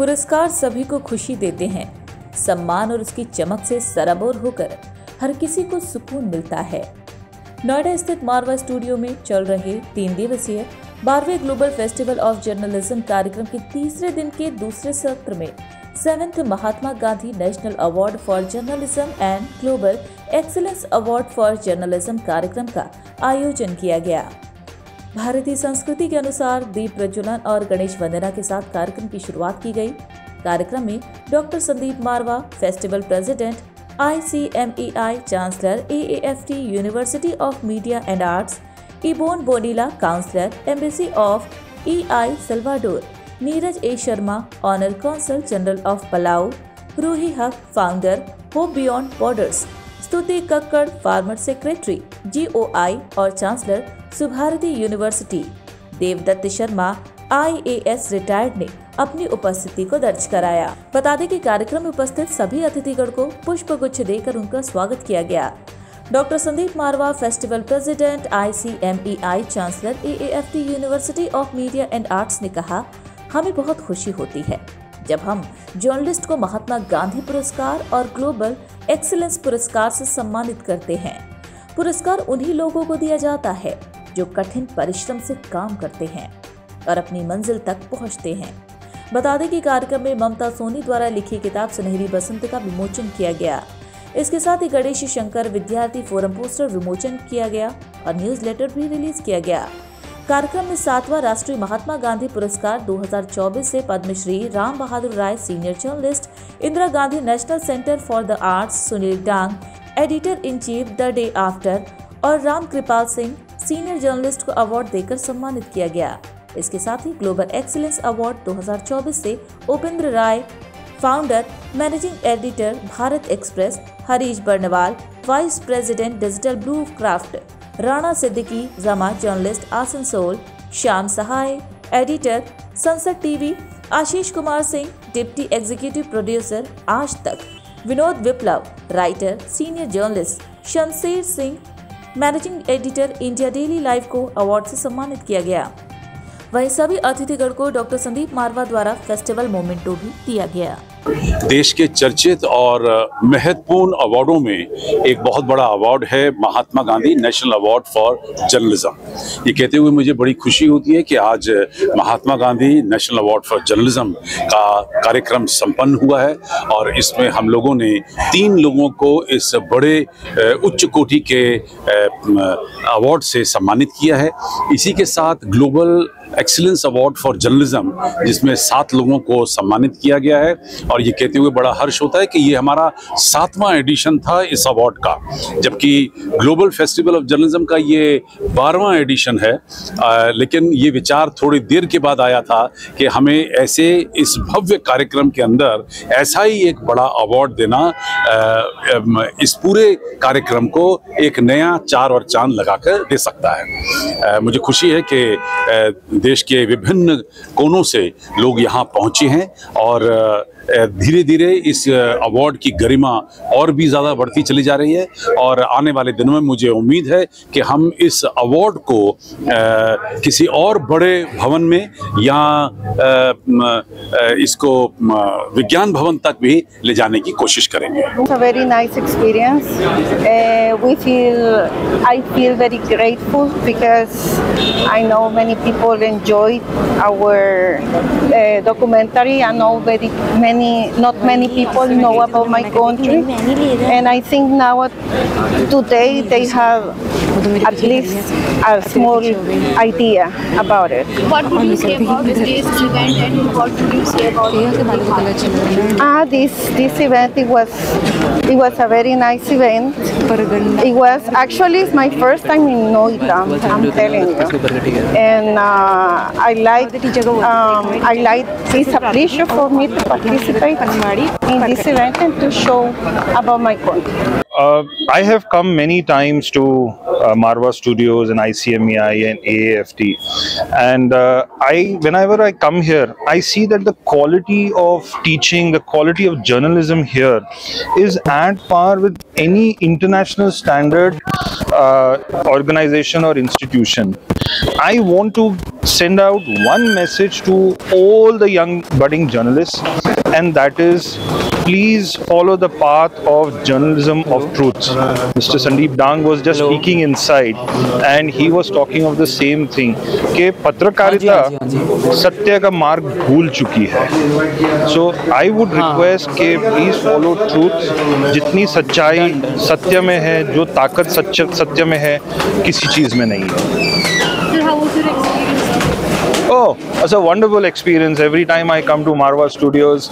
पुरस्कार सभी को खुशी देते हैं। सम्मान और उसकी चमक से सराबोर होकर हर किसी को सुकून मिलता है। नोएडा स्थित मारवा स्टूडियो में चल रहे 3 दिवसीय 12वें ग्लोबल फेस्टिवल ऑफ जर्नलिज्म कार्यक्रम के तीसरे दिन के दूसरे सत्र में 7th Mahatma Gandhi national award for journalism and global excellence award for journalism कार्यक्रम का आयोजन किया गया। भारतीय संस्कृति के अनुसार दीप प्रज्वलन और गणेश वंदना के साथ कार्यक्रम की शुरुआत की गई। कार्यक्रम में doctor Sandeep Marwah, festival president, ICMEI chancellor, AAFT university of media and arts, Ibon Bonilla counsellor, embassy of EI Salvador, Neeraj A Sharma, honour consul general of Palau, Ruhi Haq, founder, hope beyond borders, Stuti Kakkar, former secretary, GOI और chancellor Subharti university, Devdutt Sharma, IAS retired ने अपनी उपस्थिति को दर्ज कराया। बता दें कि कार्यक्रम में उपस्थित सभी अतिथिगण को पुष्प गुच्छ देकर उनका स्वागत किया गया। Doctor Sandeep Marwah, festival president, ICMEI chancellor, AAFT university of media and arts ने कहा, हमें बहुत खुशी होती है जब हम जर्नलिस्ट को महात्मा गांधी पुरस्कार और ग्लोबल एक्सीलेंस पुरस्कार से सम्मानित करते हैं। पुरस्कार उन्हीं लोगों को दिया जाता है जो कठिन परिश्रम से काम करते हैं और अपनी मंजिल तक पहुंचते हैं। बता दें कि कार्यक्रम में ममता सोनी द्वारा लिखी किताब सुनहरी बसंत का विमोचन किया गया। इसके साथ ही गणेश शंकर विद्यार्थी फोरम पोस्टर विमोचन किया गया और न्यूज़लेटर भी रिलीज किया गया। कार्यक्रम में 7वां राष्ट्रीय महात्मा गांधी पुरस्कार 2024 से Padmashri Ram Bahadur Rai senior journalist, Indira Gandhi national centre for the arts Sunil Dang, editor in chief the day after और राम कृपाल सिंह सीनियर जर्नलिस्ट को अवार्ड देकर सम्मानित किया गया। इसके साथ ही ग्लोबल एक्सीलेंस अवार्ड 2024 से Upendra Rai, founder managing editor Bharat express, Harish Barnwal, vice president digital blue craft, Rana Siddiqui, Rama journalist Asansol, Shyam Sahay, editor Sansad TV, Ashish Kumar Singh, deputy executive producer Aaj Tak, Vinod Viplav, writer senior journalist, Shamsher Singh, managing editor India daily live को अवार्ड से सम्मानित किया गया। वहीं सभी अतिथिगण को डॉक्टर संदीप मारवा द्वारा फेस्टिवल मोमेंटो भी दिया गया। देश के चर्चित और महत्वपूर्ण अवार्डों में एक बहुत बड़ा अवार्ड है Mahatma Gandhi national award for journalism. ये कहते हुए मुझे बड़ी खुशी होती है कि आज Mahatma Gandhi national award for journalism का कार्यक्रम संपन्न हुआ है और इसमें हम लोगों ने 3 लोगों को इस बड़े उच्च कोटि के अवार्ड से सम्मानित किया है। इसी के साथ global excellence award for journalism जिसमें 7 लोगों को सम्मानित किया गया है और ये कहते हुए बड़ा हर्ष होता है कि ये हमारा 7वां एडिशन था इस अवार्ड का, जबकि ग्लोबल फेस्टिवल ऑफ जर्नलिज्म का ये 12वां एडिशन है। लेकिन ये विचार थोड़ी देर के बाद आया था कि हमें ऐसे इस भव्य कार्यक्रम के अंदर ऐसा ही एक बड़ा अवार्ड देना इस पूरे कार्यक्रम को एक नया चार और चांद लगाकर दे सकता है। मुझे खुशी है कि देश के विभिन्न कोनों से लोग यहाँ पहुँचे हैं और धीरे धीरे इस अवार्ड की गरिमा और भी ज़्यादा बढ़ती चली जा रही है और आने वाले दिनों में मुझे उम्मीद है कि हम इस अवार्ड को किसी और बड़े भवन में या इसको विज्ञान भवन तक भी ले जाने की कोशिश करेंगे। It's a very nice experience. I feel very grateful because I know many people enjoyed our documentary. I know not many people know about my country, and I think now today they have at least a small idea about it. What would you say about this event and what would you say about this event? It was a very nice event. It was actually my first time in Noida, I'm telling you, and I like it's a pleasure for me to participate in this event and to show about my country. I have come many times to Marwa Studios and ICMEI and AAFT, and whenever I come here, I see that the quality of teaching, the quality of journalism here is at par with any international standard organization or institution, I want to send out one message to all the young budding journalists, and that is, please follow the path of journalism of truth. Mr. Sandeep Dang was just speaking inside, and he was talking of the same thing कि पत्रकारिता सत्य का मार्ग भूल चुकी है. So I would request कि please follow truth. जितनी सच्चाई सत्य में है, जो ताकत सत्य में है, किसी चीज में नहीं है. Sir, how was your experience? Oh, it's a wonderful experience. Every time I come to Marwa Studios,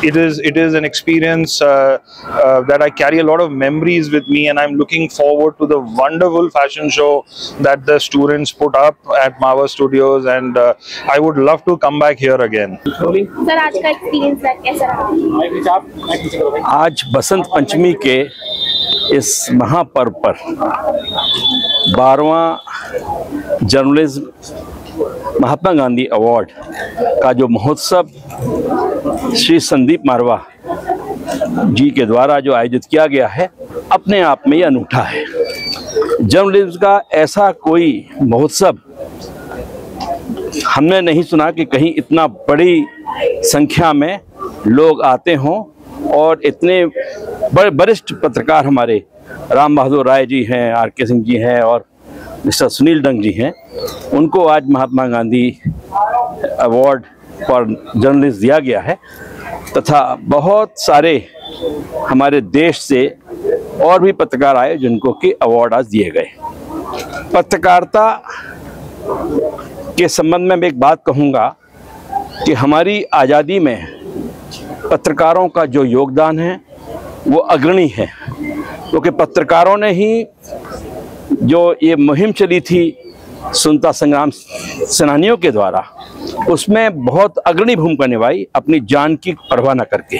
it is an experience that I carry a lot of memories with me, and I'm looking forward to the wonderful fashion show that the students put up at Marwa Studios, and I would love to come back here again. Sir, आज का experience कैसा रहा? आज बसंत पंचमी के इस महापर्व पर 12वां journalism Mahatma Gandhi award का जो महोत्सव श्री संदीप मारवा जी के द्वारा जो आयोजित किया गया है, अपने आप में ये अनूठा है. जर्नलिज्म का ऐसा कोई महोत्सव हमने नहीं सुना कि कहीं इतना बड़ी संख्या में लोग आते हों, और इतने बड़े वरिष्ठ पत्रकार हमारे राम बहादुर राय जी हैं, आर.के. सिंह जी हैं, और मिस्टर सुनील डंग जी हैं, उनको आज Mahatma Gandhi award for journalist दिया गया है. तथा बहुत सारे हमारे देश से और भी पत्रकार आए जिनको कि अवार्ड आज दिए गए. पत्रकारिता के संबंध में मैं एक बात कहूँगा कि हमारी आज़ादी में पत्रकारों का जो योगदान है वो अग्रणी है, क्योंकि पत्रकारों ने ही जो ये मुहिम चली थी स्वतंत्रता संग्राम सेनानियों के द्वारा, उसमें बहुत अग्रणी भूमिका निभाई, अपनी जान की परवाह न करके.